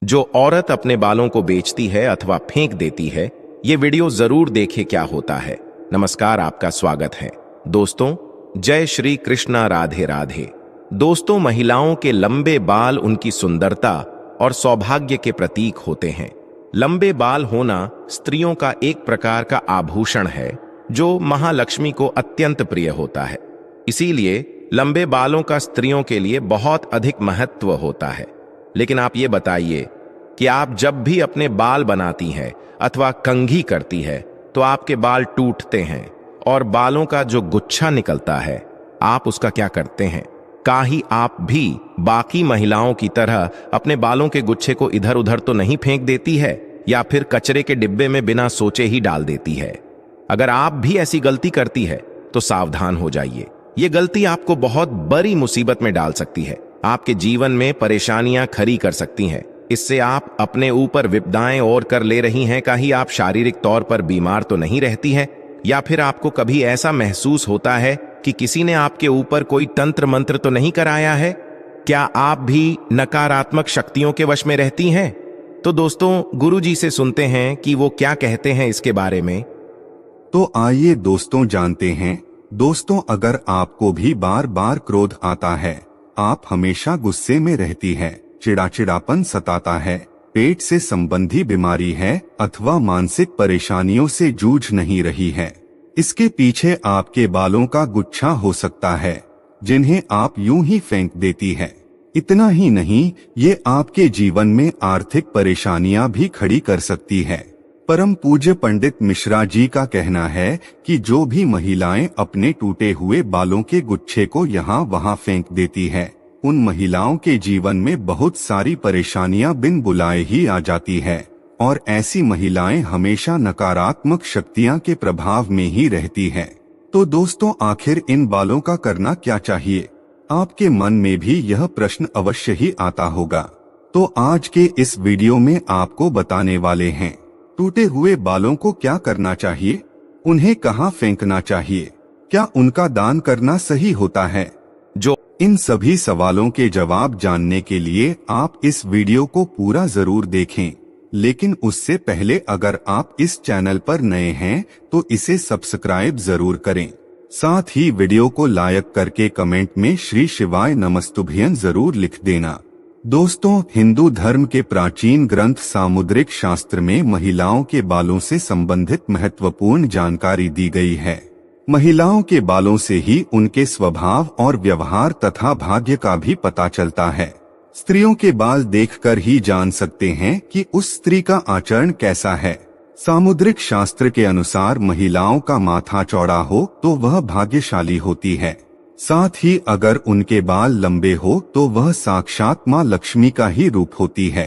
जो औरत अपने बालों को बेचती है अथवा फेंक देती है, ये वीडियो जरूर देखे क्या होता है। नमस्कार, आपका स्वागत है। दोस्तों, जय श्री कृष्णा, राधे राधे। दोस्तों, महिलाओं के लंबे बाल उनकी सुंदरता और सौभाग्य के प्रतीक होते हैं। लंबे बाल होना स्त्रियों का एक प्रकार का आभूषण है जो महालक्ष्मी को अत्यंत प्रिय होता है। इसीलिए लंबे बालों का स्त्रियों के लिए बहुत अधिक महत्व होता है। लेकिन आप ये बताइए कि आप जब भी अपने बाल बनाती हैं अथवा कंघी करती है तो आपके बाल टूटते हैं और बालों का जो गुच्छा निकलता है, आप उसका क्या करते हैं? काहे आप भी बाकी महिलाओं की तरह अपने बालों के गुच्छे को इधर उधर तो नहीं फेंक देती है या फिर कचरे के डिब्बे में बिना सोचे ही डाल देती है? अगर आप भी ऐसी गलती करती है तो सावधान हो जाइए। ये गलती आपको बहुत बड़ी मुसीबत में डाल सकती है, आपके जीवन में परेशानियां खड़ी कर सकती हैं। इससे आप अपने ऊपर विपदाएं और कर ले रही हैं। कहीं आप शारीरिक तौर पर बीमार तो नहीं रहती हैं, या फिर आपको कभी ऐसा महसूस होता है कि किसी ने आपके ऊपर कोई तंत्र मंत्र तो नहीं कराया है? क्या आप भी नकारात्मक शक्तियों के वश में रहती हैं? तो दोस्तों, गुरुजी से सुनते हैं कि वो क्या कहते हैं इसके बारे में। तो आइए दोस्तों जानते हैं। दोस्तों, अगर आपको भी बार बार क्रोध आता है, आप हमेशा गुस्से में रहती है, चिड़ाचिड़ापन सताता है, पेट से संबंधी बीमारी है अथवा मानसिक परेशानियों से जूझ नहीं रही है, इसके पीछे आपके बालों का गुच्छा हो सकता है जिन्हें आप यूं ही फेंक देती है। इतना ही नहीं, ये आपके जीवन में आर्थिक परेशानियां भी खड़ी कर सकती है। परम पूज्य पंडित मिश्रा जी का कहना है कि जो भी महिलाएं अपने टूटे हुए बालों के गुच्छे को यहाँ वहाँ फेंक देती है, उन महिलाओं के जीवन में बहुत सारी परेशानियां बिन बुलाए ही आ जाती है और ऐसी महिलाएं हमेशा नकारात्मक शक्तियां के प्रभाव में ही रहती है। तो दोस्तों, आखिर इन बालों का करना क्या चाहिए? आपके मन में भी यह प्रश्न अवश्य ही आता होगा। तो आज के इस वीडियो में आपको बताने वाले हैं, टूटे हुए बालों को क्या करना चाहिए, उन्हें कहाँ फेंकना चाहिए, क्या उनका दान करना सही होता है। इन सभी सवालों के जवाब जानने के लिए आप इस वीडियो को पूरा जरूर देखें। लेकिन उससे पहले अगर आप इस चैनल पर नए हैं तो इसे सब्सक्राइब जरूर करें। साथ ही वीडियो को लाइक करके कमेंट में श्री शिवाय नमस्तुभ्यं जरूर लिख देना। दोस्तों, हिंदू धर्म के प्राचीन ग्रंथ सामुद्रिक शास्त्र में महिलाओं के बालों से संबंधित महत्वपूर्ण जानकारी दी गई है। महिलाओं के बालों से ही उनके स्वभाव और व्यवहार तथा भाग्य का भी पता चलता है। स्त्रियों के बाल देखकर ही जान सकते हैं कि उस स्त्री का आचरण कैसा है। सामुद्रिक शास्त्र के अनुसार महिलाओं का माथा चौड़ा हो तो वह भाग्यशाली होती है। साथ ही अगर उनके बाल लंबे हो तो वह साक्षात मां लक्ष्मी का ही रूप होती है।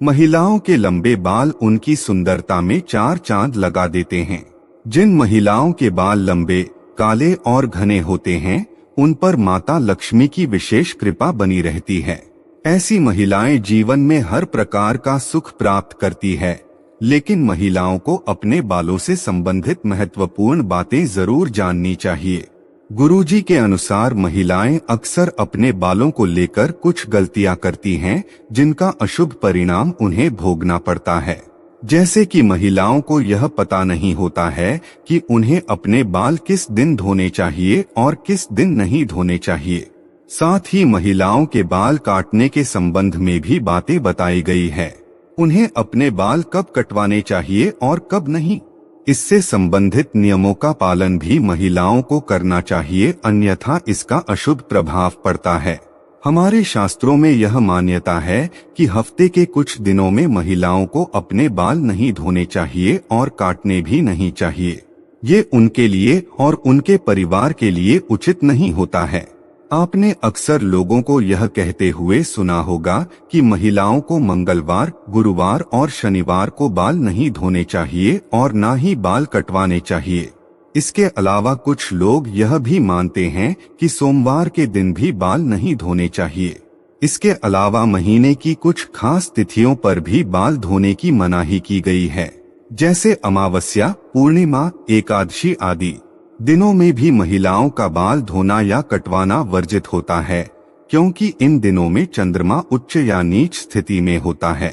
महिलाओं के लंबे बाल उनकी सुंदरता में चार चांद लगा देते हैं। जिन महिलाओं के बाल लंबे, काले और घने होते हैं, उन पर माता लक्ष्मी की विशेष कृपा बनी रहती है। ऐसी महिलाएं जीवन में हर प्रकार का सुख प्राप्त करती है। लेकिन महिलाओं को अपने बालों से संबंधित महत्वपूर्ण बातें जरूर जाननी चाहिए। गुरुजी के अनुसार महिलाएं अक्सर अपने बालों को लेकर कुछ गलतियां करती हैं जिनका अशुभ परिणाम उन्हें भोगना पड़ता है। जैसे कि महिलाओं को यह पता नहीं होता है कि उन्हें अपने बाल किस दिन धोने चाहिए और किस दिन नहीं धोने चाहिए। साथ ही महिलाओं के बाल काटने के संबंध में भी बातें बताई गई है। उन्हें अपने बाल कब कटवाने चाहिए और कब नहीं, इससे संबंधित नियमों का पालन भी महिलाओं को करना चाहिए, अन्यथा इसका अशुभ प्रभाव पड़ता है। हमारे शास्त्रों में यह मान्यता है कि हफ्ते के कुछ दिनों में महिलाओं को अपने बाल नहीं धोने चाहिए और काटने भी नहीं चाहिए। ये उनके लिए और उनके परिवार के लिए उचित नहीं होता है। आपने अक्सर लोगों को यह कहते हुए सुना होगा कि महिलाओं को मंगलवार, गुरुवार और शनिवार को बाल नहीं धोने चाहिए और ना ही बाल कटवाने चाहिए। इसके अलावा कुछ लोग यह भी मानते हैं कि सोमवार के दिन भी बाल नहीं धोने चाहिए। इसके अलावा महीने की कुछ खास तिथियों पर भी बाल धोने की मनाही की गई है, जैसे अमावस्या, पूर्णिमा, एकादशी आदि दिनों में भी महिलाओं का बाल धोना या कटवाना वर्जित होता है, क्योंकि इन दिनों में चंद्रमा उच्च या नीच स्थिति में होता है।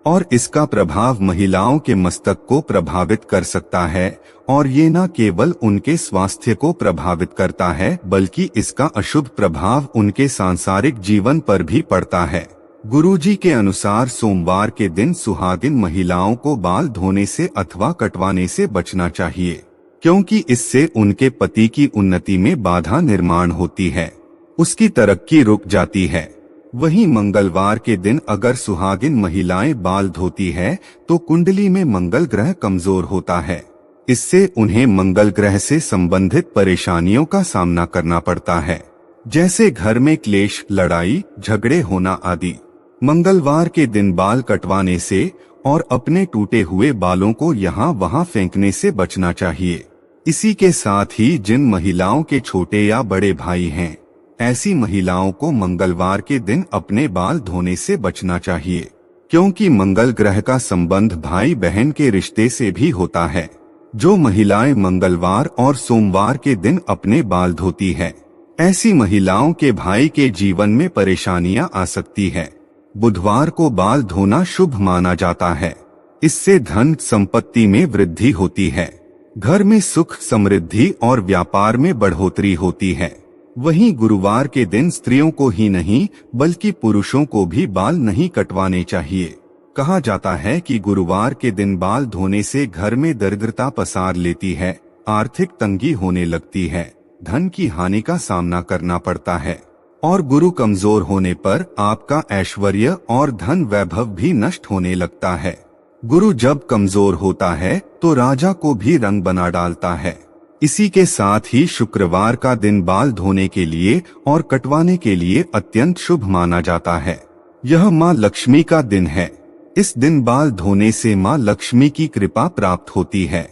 और इसका प्रभाव महिलाओं के मस्तक को प्रभावित कर सकता है, और ये न केवल उनके स्वास्थ्य को प्रभावित करता है बल्कि इसका अशुभ प्रभाव उनके सांसारिक जीवन पर भी पड़ता है। गुरुजी के अनुसार सोमवार के दिन सुहागिन महिलाओं को बाल धोने से अथवा कटवाने से बचना चाहिए, क्योंकि इससे उनके पति की उन्नति में बाधा निर्माण होती है, उसकी तरक्की रुक जाती है। वहीं मंगलवार के दिन अगर सुहागिन महिलाएं बाल धोती है तो कुंडली में मंगल ग्रह कमजोर होता है, इससे उन्हें मंगल ग्रह से संबंधित परेशानियों का सामना करना पड़ता है, जैसे घर में क्लेश, लड़ाई झगड़े होना आदि। मंगलवार के दिन बाल कटवाने से और अपने टूटे हुए बालों को यहाँ वहाँ फेंकने से बचना चाहिए। इसी के साथ ही जिन महिलाओं के छोटे या बड़े भाई हैं, ऐसी महिलाओं को मंगलवार के दिन अपने बाल धोने से बचना चाहिए, क्योंकि मंगल ग्रह का संबंध भाई बहन के रिश्ते से भी होता है। जो महिलाएं मंगलवार और सोमवार के दिन अपने बाल धोती है, ऐसी महिलाओं के भाई के जीवन में परेशानियां आ सकती है। बुधवार को बाल धोना शुभ माना जाता है, इससे धन संपत्ति में वृद्धि होती है, घर में सुख समृद्धि और व्यापार में बढ़ोतरी होती है। वहीं गुरुवार के दिन स्त्रियों को ही नहीं बल्कि पुरुषों को भी बाल नहीं कटवाने चाहिए। कहा जाता है कि गुरुवार के दिन बाल धोने से घर में दरिद्रता पसार लेती है, आर्थिक तंगी होने लगती है, धन की हानि का सामना करना पड़ता है, और गुरु कमजोर होने पर आपका ऐश्वर्य और धन वैभव भी नष्ट होने लगता है। गुरु जब कमजोर होता है तो राजा को भी रंग बना डालता है। इसी के साथ ही शुक्रवार का दिन बाल धोने के लिए और कटवाने के लिए अत्यंत शुभ माना जाता है। यह माँ लक्ष्मी का दिन है। इस दिन बाल धोने से माँ लक्ष्मी की कृपा प्राप्त होती है।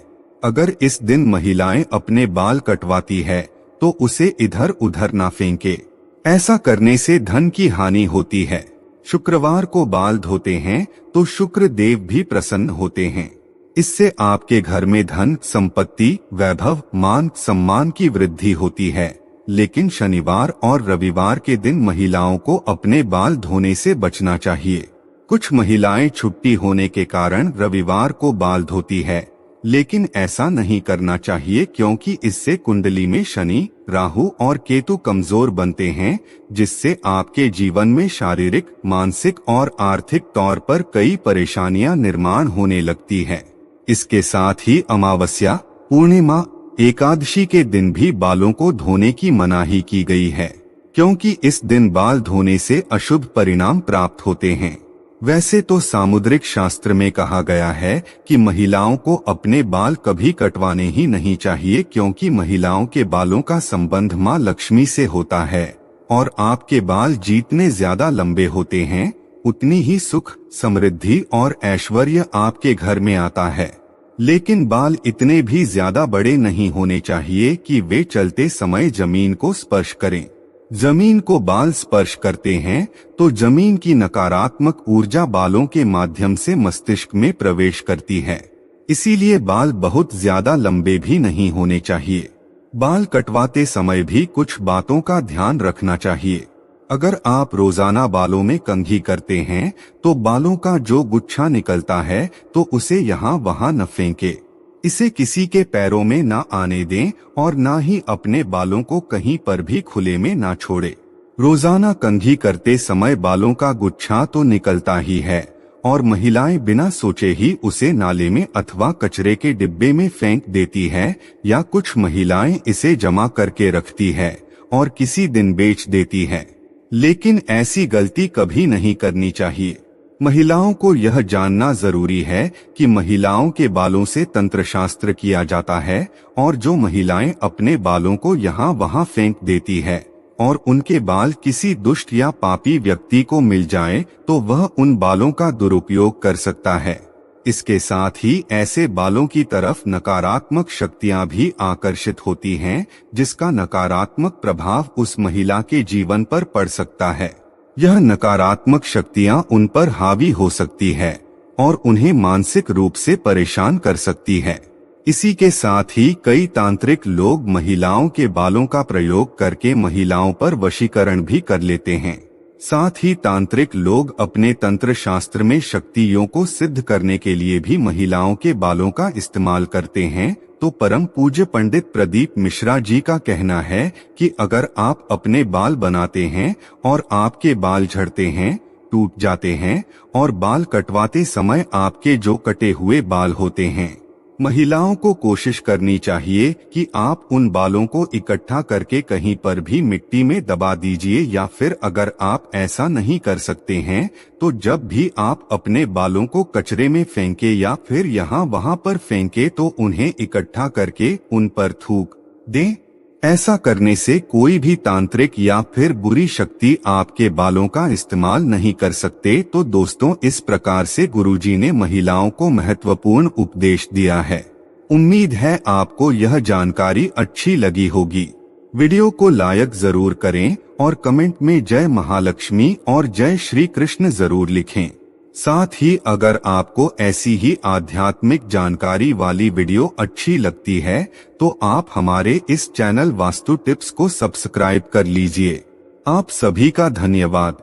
अगर इस दिन महिलाएं अपने बाल कटवाती है तो उसे इधर उधर ना फेंके, ऐसा करने से धन की हानि होती है। शुक्रवार को बाल धोते हैं तो शुक्र देव भी प्रसन्न होते हैं, इससे आपके घर में धन संपत्ति वैभव मान सम्मान की वृद्धि होती है। लेकिन शनिवार और रविवार के दिन महिलाओं को अपने बाल धोने से बचना चाहिए। कुछ महिलाएं छुट्टी होने के कारण रविवार को बाल धोती है, लेकिन ऐसा नहीं करना चाहिए, क्योंकि इससे कुंडली में शनि राहु और केतु कमजोर बनते हैं, जिससे आपके जीवन में शारीरिक मानसिक और आर्थिक तौर पर कई परेशानियां निर्माण होने लगती है। इसके साथ ही अमावस्या पूर्णिमा एकादशी के दिन भी बालों को धोने की मनाही की गई है, क्योंकि इस दिन बाल धोने से अशुभ परिणाम प्राप्त होते हैं। वैसे तो सामुद्रिक शास्त्र में कहा गया है कि महिलाओं को अपने बाल कभी कटवाने ही नहीं चाहिए, क्योंकि महिलाओं के बालों का संबंध माँ लक्ष्मी से होता है, और आपके बाल जितने ज्यादा लंबे होते हैं उतनी ही सुख समृद्धि और ऐश्वर्य आपके घर में आता है। लेकिन बाल इतने भी ज्यादा बड़े नहीं होने चाहिए कि वे चलते समय जमीन को स्पर्श करें। जमीन को बाल स्पर्श करते हैं तो जमीन की नकारात्मक ऊर्जा बालों के माध्यम से मस्तिष्क में प्रवेश करती है, इसीलिए बाल बहुत ज्यादा लंबे भी नहीं होने चाहिए। बाल कटवाते समय भी कुछ बातों का ध्यान रखना चाहिए। अगर आप रोजाना बालों में कंघी करते हैं तो बालों का जो गुच्छा निकलता है तो उसे यहाँ वहाँ न फेंके, इसे किसी के पैरों में ना आने दें और ना ही अपने बालों को कहीं पर भी खुले में ना छोड़े। रोजाना कंघी करते समय बालों का गुच्छा तो निकलता ही है और महिलाएं बिना सोचे ही उसे नाले में अथवा कचरे के डिब्बे में फेंक देती है, या कुछ महिलाएं इसे जमा करके रखती है और किसी दिन बेच देती है। लेकिन ऐसी गलती कभी नहीं करनी चाहिए। महिलाओं को यह जानना जरूरी है कि महिलाओं के बालों से तंत्र शास्त्र किया जाता है, और जो महिलाएं अपने बालों को यहाँ वहाँ फेंक देती है और उनके बाल किसी दुष्ट या पापी व्यक्ति को मिल जाए तो वह उन बालों का दुरुपयोग कर सकता है। इसके साथ ही ऐसे बालों की तरफ नकारात्मक शक्तियां भी आकर्षित होती हैं, जिसका नकारात्मक प्रभाव उस महिला के जीवन पर पड़ सकता है। यह नकारात्मक शक्तियां उन पर हावी हो सकती है और उन्हें मानसिक रूप से परेशान कर सकती है। इसी के साथ ही कई तांत्रिक लोग महिलाओं के बालों का प्रयोग करके महिलाओं पर वशीकरण भी कर लेते हैं। साथ ही तांत्रिक लोग अपने तंत्र शास्त्र में शक्तियों को सिद्ध करने के लिए भी महिलाओं के बालों का इस्तेमाल करते हैं। तो परम पूज्य पंडित प्रदीप मिश्रा जी का कहना है कि अगर आप अपने बाल बनाते हैं और आपके बाल झड़ते हैं, टूट जाते हैं और बाल कटवाते समय आपके जो कटे हुए बाल होते हैं, महिलाओं को कोशिश करनी चाहिए कि आप उन बालों को इकट्ठा करके कहीं पर भी मिट्टी में दबा दीजिए, या फिर अगर आप ऐसा नहीं कर सकते हैं तो जब भी आप अपने बालों को कचरे में फेंके या फिर यहाँ वहाँ पर फेंके तो उन्हें इकट्ठा करके उन पर थूक दें। ऐसा करने से कोई भी तांत्रिक या फिर बुरी शक्ति आपके बालों का इस्तेमाल नहीं कर सकते। तो दोस्तों, इस प्रकार से गुरुजी ने महिलाओं को महत्वपूर्ण उपदेश दिया है। उम्मीद है आपको यह जानकारी अच्छी लगी होगी। वीडियो को लाइक जरूर करें और कमेंट में जय महालक्ष्मी और जय श्री कृष्ण जरूर लिखें। साथ ही अगर आपको ऐसी ही आध्यात्मिक जानकारी वाली वीडियो अच्छी लगती है तो आप हमारे इस चैनल वास्तु टिप्स को सब्सक्राइब कर लीजिए। आप सभी का धन्यवाद।